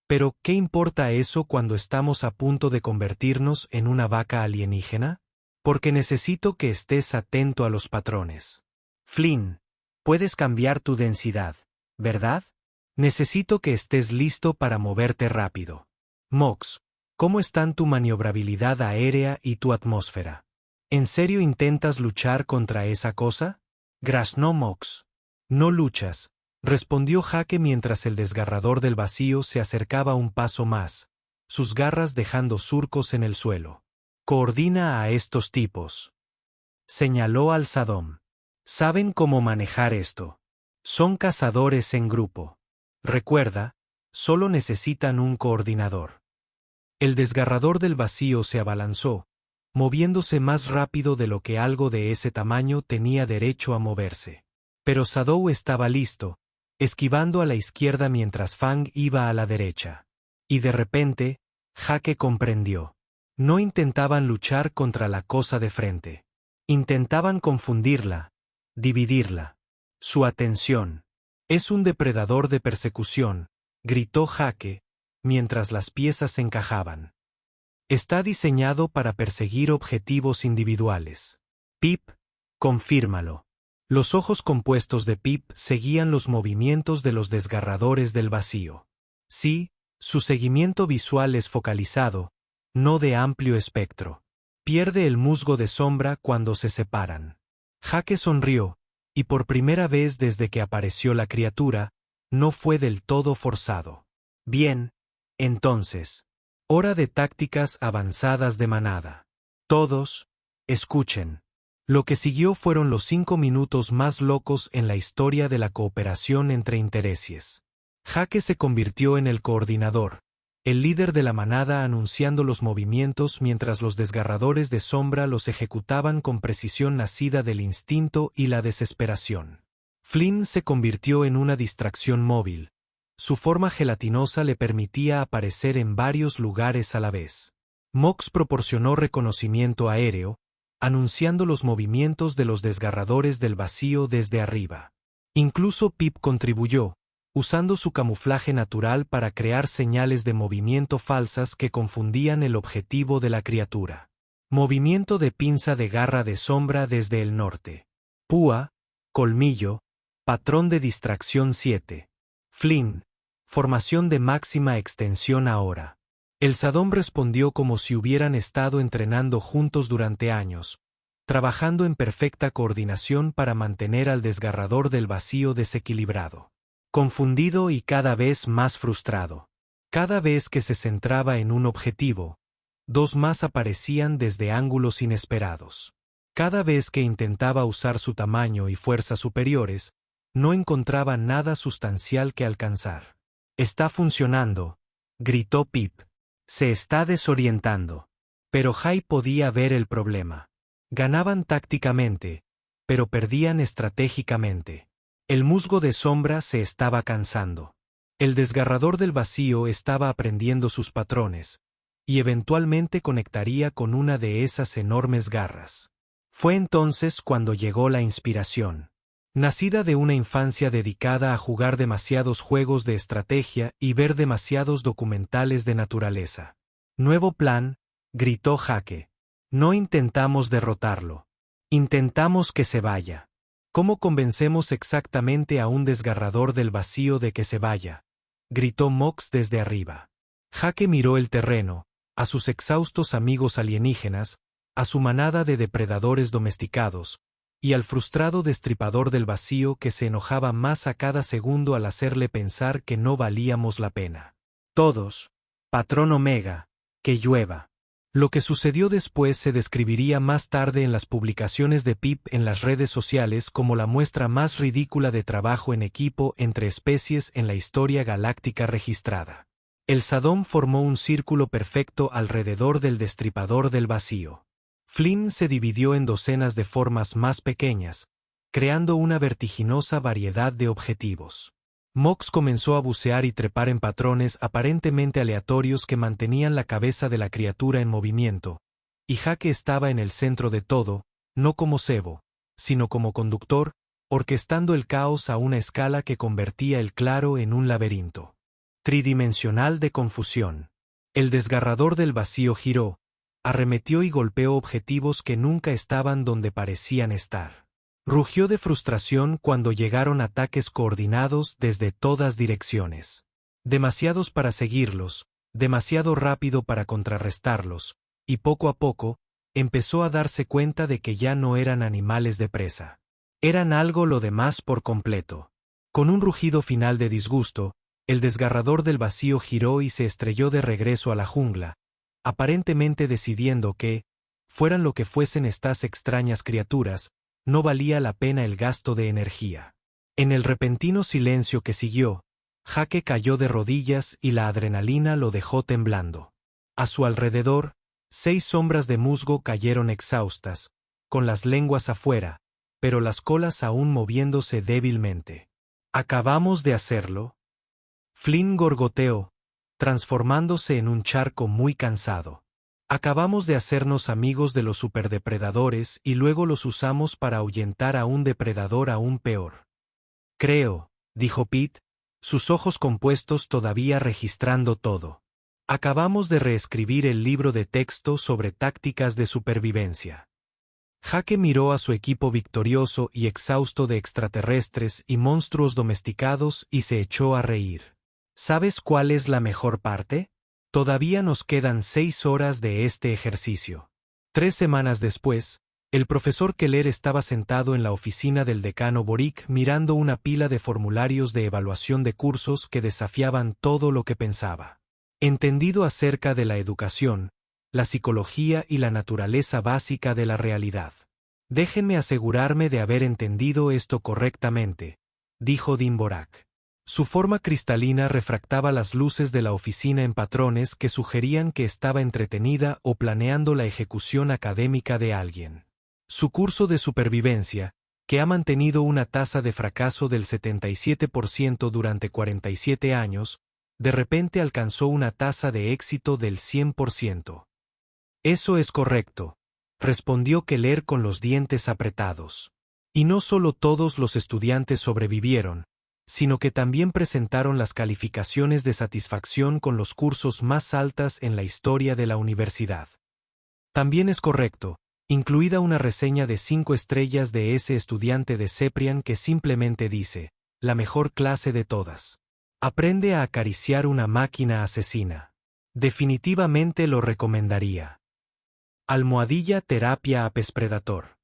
pero ¿qué importa eso cuando estamos a punto de convertirnos en una vaca alienígena? Porque necesito que estés atento a los patrones. Flynn, puedes cambiar tu densidad, ¿verdad? Necesito que estés listo para moverte rápido. Mox, ¿cómo están tu maniobrabilidad aérea y tu atmósfera? ¿En serio intentas luchar contra esa cosa? Graznó Mox. No luchas, respondió Jake mientras el desgarrador del vacío se acercaba un paso más, sus garras dejando surcos en el suelo. Coordina a estos tipos. Señaló al Sadom. Saben cómo manejar esto. Son cazadores en grupo. Recuerda, solo necesitan un coordinador. El desgarrador del vacío se abalanzó, moviéndose más rápido de lo que algo de ese tamaño tenía derecho a moverse. Pero Sadou estaba listo, esquivando a la izquierda mientras Fang iba a la derecha. Y de repente, Jake comprendió. No intentaban luchar contra la cosa de frente. Intentaban confundirla, dividirla. Su atención. Es un depredador de persecución, gritó Jake, mientras las piezas encajaban. Está diseñado para perseguir objetivos individuales. Pip, confírmalo. Los ojos compuestos de Pip seguían los movimientos de los desgarradores del vacío. Sí, su seguimiento visual es focalizado, no de amplio espectro. Pierde el musgo de sombra cuando se separan. Jake sonrió, y por primera vez desde que apareció la criatura, no fue del todo forzado. Bien, entonces. Hora de tácticas avanzadas de manada. Todos, escuchen. Lo que siguió fueron los 5 minutos más locos en la historia de la cooperación entre intereses. Jake se convirtió en el coordinador, el líder de la manada anunciando los movimientos mientras los desgarradores de sombra los ejecutaban con precisión nacida del instinto y la desesperación. Flynn se convirtió en una distracción móvil. Su forma gelatinosa le permitía aparecer en varios lugares a la vez. Mox proporcionó reconocimiento aéreo, anunciando los movimientos de los desgarradores del vacío desde arriba. Incluso Pip contribuyó, usando su camuflaje natural para crear señales de movimiento falsas que confundían el objetivo de la criatura. Movimiento de pinza de garra de sombra desde el norte. Púa, colmillo, patrón de distracción 7. Flynn, formación de máxima extensión ahora. El Sadom respondió como si hubieran estado entrenando juntos durante años, trabajando en perfecta coordinación para mantener al desgarrador del vacío desequilibrado. Confundido y cada vez más frustrado. Cada vez que se centraba en un objetivo, dos más aparecían desde ángulos inesperados. Cada vez que intentaba usar su tamaño y fuerza superiores, no encontraba nada sustancial que alcanzar. «Está funcionando», gritó Pip. «Se está desorientando». Pero Jai podía ver el problema. Ganaban tácticamente, pero perdían estratégicamente. El musgo de sombra se estaba cansando. El desgarrador del vacío estaba aprendiendo sus patrones, y eventualmente conectaría con una de esas enormes garras. Fue entonces cuando llegó la inspiración. Nacida de una infancia dedicada a jugar demasiados juegos de estrategia y ver demasiados documentales de naturaleza. «Nuevo plan», gritó Jake. «No intentamos derrotarlo. Intentamos que se vaya». «¿Cómo convencemos exactamente a un desgarrador del vacío de que se vaya?», gritó Mox desde arriba. Jake miró el terreno, a sus exhaustos amigos alienígenas, a su manada de depredadores domesticados, y al frustrado destripador del vacío que se enojaba más a cada segundo al hacerle pensar que no valíamos la pena. «Todos, patrón Omega, que llueva». Lo que sucedió después se describiría más tarde en las publicaciones de Pip en las redes sociales como la muestra más ridícula de trabajo en equipo entre especies en la historia galáctica registrada. El Sadom formó un círculo perfecto alrededor del destripador del vacío. Flynn se dividió en docenas de formas más pequeñas, creando una vertiginosa variedad de objetivos. Mox comenzó a bucear y trepar en patrones aparentemente aleatorios que mantenían la cabeza de la criatura en movimiento, y Jake estaba en el centro de todo, no como cebo, sino como conductor, orquestando el caos a una escala que convertía el claro en un laberinto tridimensional de confusión. El desgarrador del vacío giró, arremetió y golpeó objetivos que nunca estaban donde parecían estar. Rugió de frustración cuando llegaron ataques coordinados desde todas direcciones. Demasiados para seguirlos, demasiado rápido para contrarrestarlos, y poco a poco, empezó a darse cuenta de que ya no eran animales de presa. Eran algo lo demás por completo. Con un rugido final de disgusto, el desgarrador del vacío giró y se estrelló de regreso a la jungla, aparentemente decidiendo que, fueran lo que fuesen estas extrañas criaturas, no valía la pena el gasto de energía. En el repentino silencio que siguió, Jake cayó de rodillas y la adrenalina lo dejó temblando. A su alrededor, 6 sombras de musgo cayeron exhaustas, con las lenguas afuera, pero las colas aún moviéndose débilmente. ¿Acabamos de hacerlo? Flynn gorgoteó, transformándose en un charco muy cansado. Acabamos de hacernos amigos de los superdepredadores y luego los usamos para ahuyentar a un depredador aún peor. Creo, dijo Pete, sus ojos compuestos todavía registrando todo. Acabamos de reescribir el libro de texto sobre tácticas de supervivencia. Jake miró a su equipo victorioso y exhausto de extraterrestres y monstruos domesticados y se echó a reír. ¿Sabes cuál es la mejor parte? Todavía nos quedan 6 horas de este ejercicio. 3 semanas después, el profesor Keller estaba sentado en la oficina del decano Boric mirando una pila de formularios de evaluación de cursos que desafiaban todo lo que pensaba. Entendido acerca de la educación, la psicología y la naturaleza básica de la realidad. Déjenme asegurarme de haber entendido esto correctamente, dijo Dvorak. Su forma cristalina refractaba las luces de la oficina en patrones que sugerían que estaba entretenida o planeando la ejecución académica de alguien. Su curso de supervivencia, que ha mantenido una tasa de fracaso del 77% durante 47 años, de repente alcanzó una tasa de éxito del 100%. Eso es correcto, respondió Keller con los dientes apretados. Y no solo todos los estudiantes sobrevivieron, sino que también presentaron las calificaciones de satisfacción con los cursos más altas en la historia de la universidad. También es correcto, incluida una reseña de 5 estrellas de ese estudiante de Ceprian que simplemente dice, la mejor clase de todas. Aprende a acariciar una máquina asesina. Definitivamente lo recomendaría. Almohadilla terapia apes predator.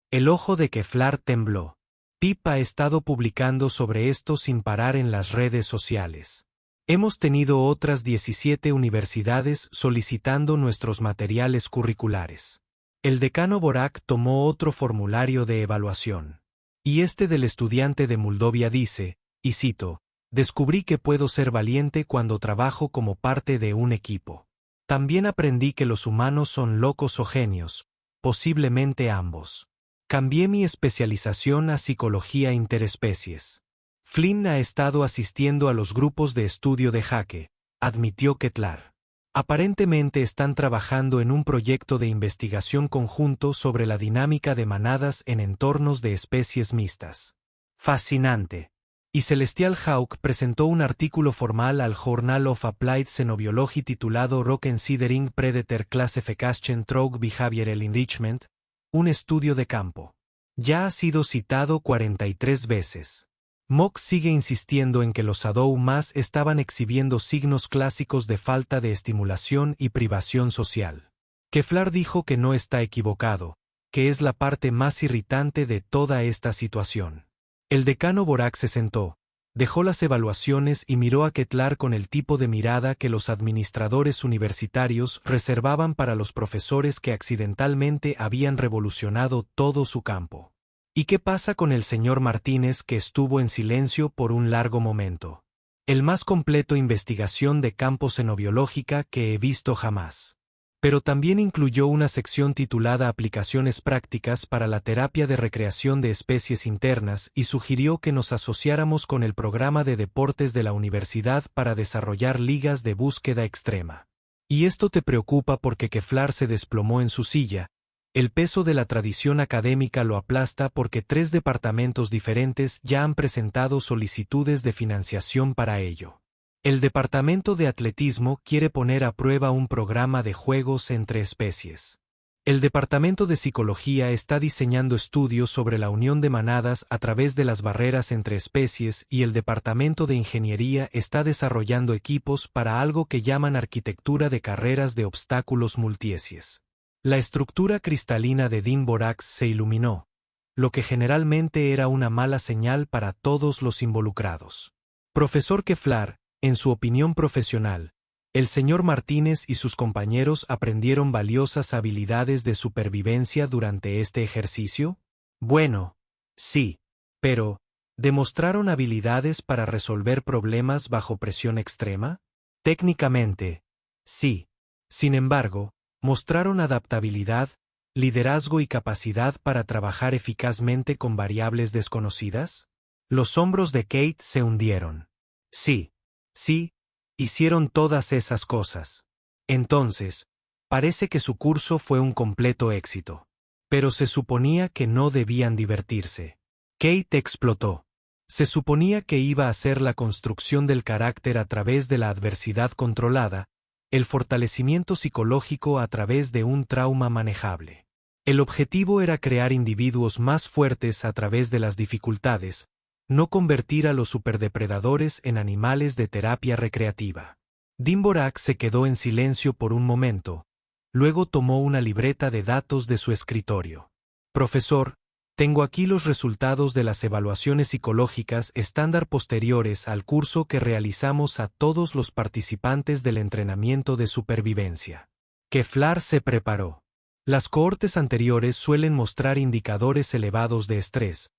El ojo de Keflar tembló. Pip ha estado publicando sobre esto sin parar en las redes sociales. Hemos tenido otras 17 universidades solicitando nuestros materiales curriculares. El decano Borak tomó otro formulario de evaluación. Y este del estudiante de Moldovia dice, y cito, descubrí que puedo ser valiente cuando trabajo como parte de un equipo. También aprendí que los humanos son locos o genios, posiblemente ambos. Cambié mi especialización a psicología interespecies. Flynn ha estado asistiendo a los grupos de estudio de Jake, admitió Kettler. Aparentemente están trabajando en un proyecto de investigación conjunto sobre la dinámica de manadas en entornos de especies mixtas. Fascinante. Y Celestial Hawk presentó un artículo formal al Journal of Applied Xenobiology titulado Considering Predator Classification Through Behavioral Enrichment, un estudio de campo. Ya ha sido citado 43 veces. Mock sigue insistiendo en que los Adou-Mas estaban exhibiendo signos clásicos de falta de estimulación y privación social. Keflar dijo que no está equivocado, que es la parte más irritante de toda esta situación. El decano Borak se sentó, dejó las evaluaciones y miró a Kettler con el tipo de mirada que los administradores universitarios reservaban para los profesores que accidentalmente habían revolucionado todo su campo. ¿Y qué pasa con el señor Martínez que estuvo en silencio por un largo momento? El más completo investigación de campo xenobiológica que he visto jamás. Pero también incluyó una sección titulada Aplicaciones prácticas para la terapia de recreación de especies internas y sugirió que nos asociáramos con el programa de deportes de la universidad para desarrollar ligas de búsqueda extrema. Y esto te preocupa porque Keflar se desplomó en su silla. El peso de la tradición académica lo aplasta porque 3 departamentos diferentes ya han presentado solicitudes de financiación para ello. El Departamento de Atletismo quiere poner a prueba un programa de juegos entre especies. El Departamento de Psicología está diseñando estudios sobre la unión de manadas a través de las barreras entre especies y el Departamento de Ingeniería está desarrollando equipos para algo que llaman arquitectura de carreras de obstáculos multiespecies. La estructura cristalina de Din-Borax se iluminó, lo que generalmente era una mala señal para todos los involucrados. Profesor Keflar, en su opinión profesional, el señor Martínez y sus compañeros aprendieron valiosas habilidades de supervivencia durante este ejercicio. Bueno, sí, pero ¿demostraron habilidades para resolver problemas bajo presión extrema? Técnicamente, sí. Sin embargo, ¿mostraron adaptabilidad, liderazgo y capacidad para trabajar eficazmente con variables desconocidas? Los hombros de Kate se hundieron. Sí, sí, hicieron todas esas cosas. Entonces, parece que su curso fue un completo éxito. Pero se suponía que no debían divertirse. Kate explotó. Se suponía que iba a ser la construcción del carácter a través de la adversidad controlada, el fortalecimiento psicológico a través de un trauma manejable. El objetivo era crear individuos más fuertes a través de las dificultades, no convertir a los superdepredadores en animales de terapia recreativa. Din-Borax se quedó en silencio por un momento, luego tomó una libreta de datos de su escritorio. Profesor, tengo aquí los resultados de las evaluaciones psicológicas estándar posteriores al curso que realizamos a todos los participantes del entrenamiento de supervivencia. Keflar se preparó. Las cohortes anteriores suelen mostrar indicadores elevados de estrés,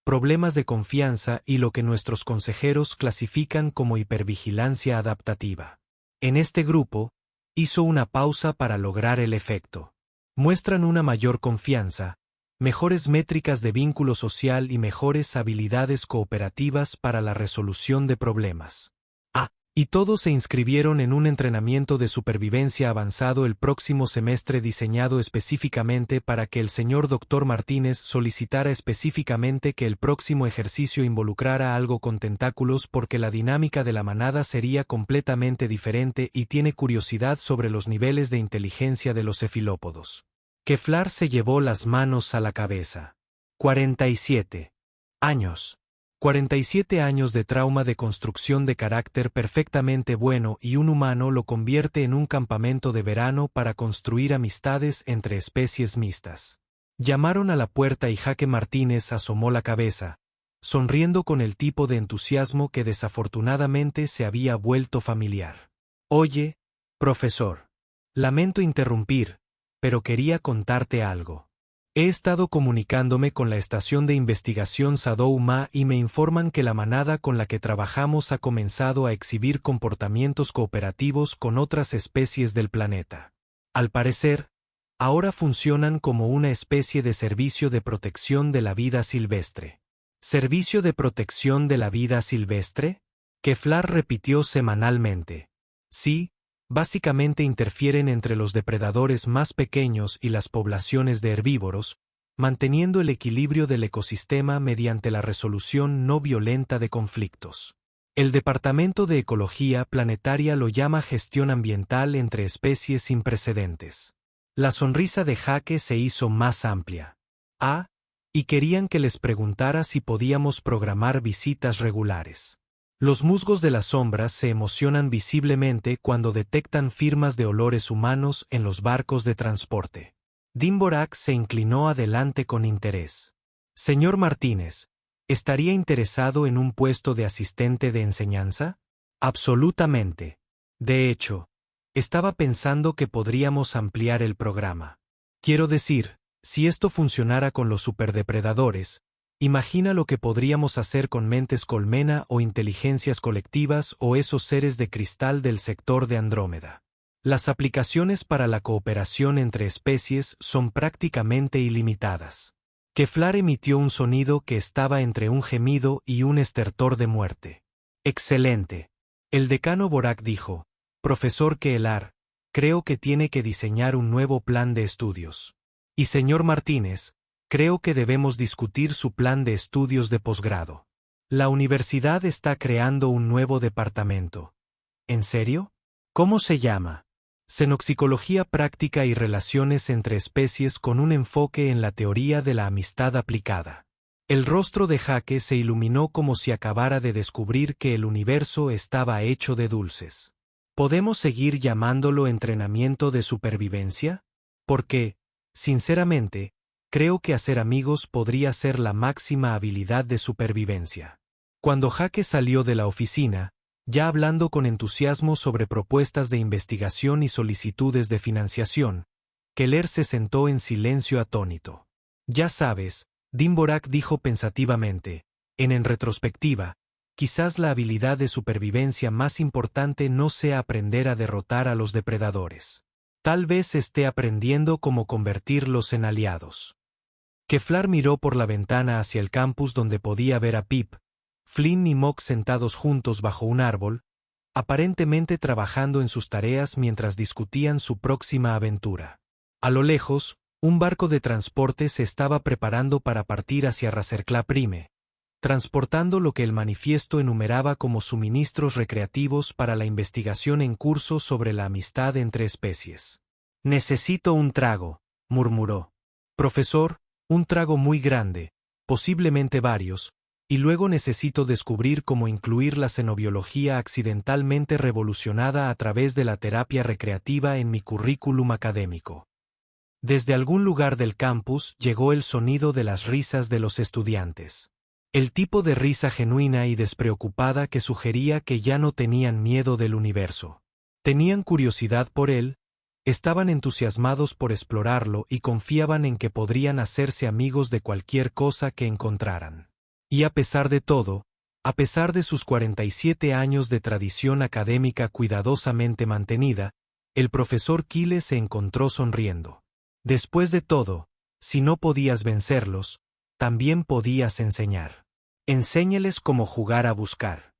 problemas de confianza y lo que nuestros consejeros clasifican como hipervigilancia adaptativa. En este grupo, hizo una pausa para lograr el efecto. Muestran una mayor confianza, mejores métricas de vínculo social y mejores habilidades cooperativas para la resolución de problemas. Y todos se inscribieron en un entrenamiento de supervivencia avanzado el próximo semestre diseñado específicamente para que el señor Dr. Martínez solicitara específicamente que el próximo ejercicio involucrara algo con tentáculos porque la dinámica de la manada sería completamente diferente y tiene curiosidad sobre los niveles de inteligencia de los cefalópodos. Keflar se llevó las manos a la cabeza. 47 años. 47 años de trauma de construcción de carácter perfectamente bueno y un humano lo convierte en un campamento de verano para construir amistades entre especies mixtas. Llamaron a la puerta y Jaque Martínez asomó la cabeza, sonriendo con el tipo de entusiasmo que desafortunadamente se había vuelto familiar. Oye, profesor. Lamento interrumpir, pero quería contarte algo. He estado comunicándome con la estación de investigación Sadou-Ma y me informan que la manada con la que trabajamos ha comenzado a exhibir comportamientos cooperativos con otras especies del planeta. Al parecer, ahora funcionan como una especie de servicio de protección de la vida silvestre. ¿Servicio de protección de la vida silvestre? Keflar repitió semanalmente. Sí. Básicamente interfieren entre los depredadores más pequeños y las poblaciones de herbívoros, manteniendo el equilibrio del ecosistema mediante la resolución no violenta de conflictos. El Departamento de Ecología Planetaria lo llama gestión ambiental entre especies sin precedentes. La sonrisa de Jaque se hizo más amplia. Y querían que les preguntara si podíamos programar visitas regulares. Los musgos de las sombras se emocionan visiblemente cuando detectan firmas de olores humanos en los barcos de transporte. Din-Borax se inclinó adelante con interés. Señor Martínez, ¿estaría interesado en un puesto de asistente de enseñanza? Absolutamente. De hecho, estaba pensando que podríamos ampliar el programa. Quiero decir, si esto funcionara con los superdepredadores, imagina lo que podríamos hacer con mentes colmena o inteligencias colectivas o esos seres de cristal del sector de Andrómeda. Las aplicaciones para la cooperación entre especies son prácticamente ilimitadas. Keflar emitió un sonido que estaba entre un gemido y un estertor de muerte. Excelente. El decano Borac dijo, Profesor Keflar, creo que tiene que diseñar un nuevo plan de estudios. Y señor Martínez, creo que debemos discutir su plan de estudios de posgrado. La universidad está creando un nuevo departamento. ¿En serio? ¿Cómo se llama? Xenoxicología práctica y relaciones entre especies con un enfoque en la teoría de la amistad aplicada. El rostro de Jake se iluminó como si acabara de descubrir que el universo estaba hecho de dulces. ¿Podemos seguir llamándolo entrenamiento de supervivencia? Porque, sinceramente, creo que hacer amigos podría ser la máxima habilidad de supervivencia. Cuando Jake salió de la oficina, ya hablando con entusiasmo sobre propuestas de investigación y solicitudes de financiación, Keller se sentó en silencio atónito. Ya sabes, Dvorak dijo pensativamente, en retrospectiva, quizás la habilidad de supervivencia más importante no sea aprender a derrotar a los depredadores. Tal vez esté aprendiendo cómo convertirlos en aliados. Keflar miró por la ventana hacia el campus donde podía ver a Pip, Flynn y Mock sentados juntos bajo un árbol, aparentemente trabajando en sus tareas mientras discutían su próxima aventura. A lo lejos, un barco de transporte se estaba preparando para partir hacia Razerkla Prime, transportando lo que el manifiesto enumeraba como suministros recreativos para la investigación en curso sobre la amistad entre especies. «Necesito un trago», murmuró. «Profesor, un trago muy grande, posiblemente varios, y luego necesito descubrir cómo incluir la xenobiología accidentalmente revolucionada a través de la terapia recreativa en mi currículum académico». Desde algún lugar del campus llegó el sonido de las risas de los estudiantes. El tipo de risa genuina y despreocupada que sugería que ya no tenían miedo del universo. Tenían curiosidad por él, estaban entusiasmados por explorarlo y confiaban en que podrían hacerse amigos de cualquier cosa que encontraran. Y a pesar de todo, a pesar de sus 47 años de tradición académica cuidadosamente mantenida, el profesor Kyle se encontró sonriendo. Después de todo, si no podías vencerlos, también podías enseñar. Enséñeles cómo jugar a buscar.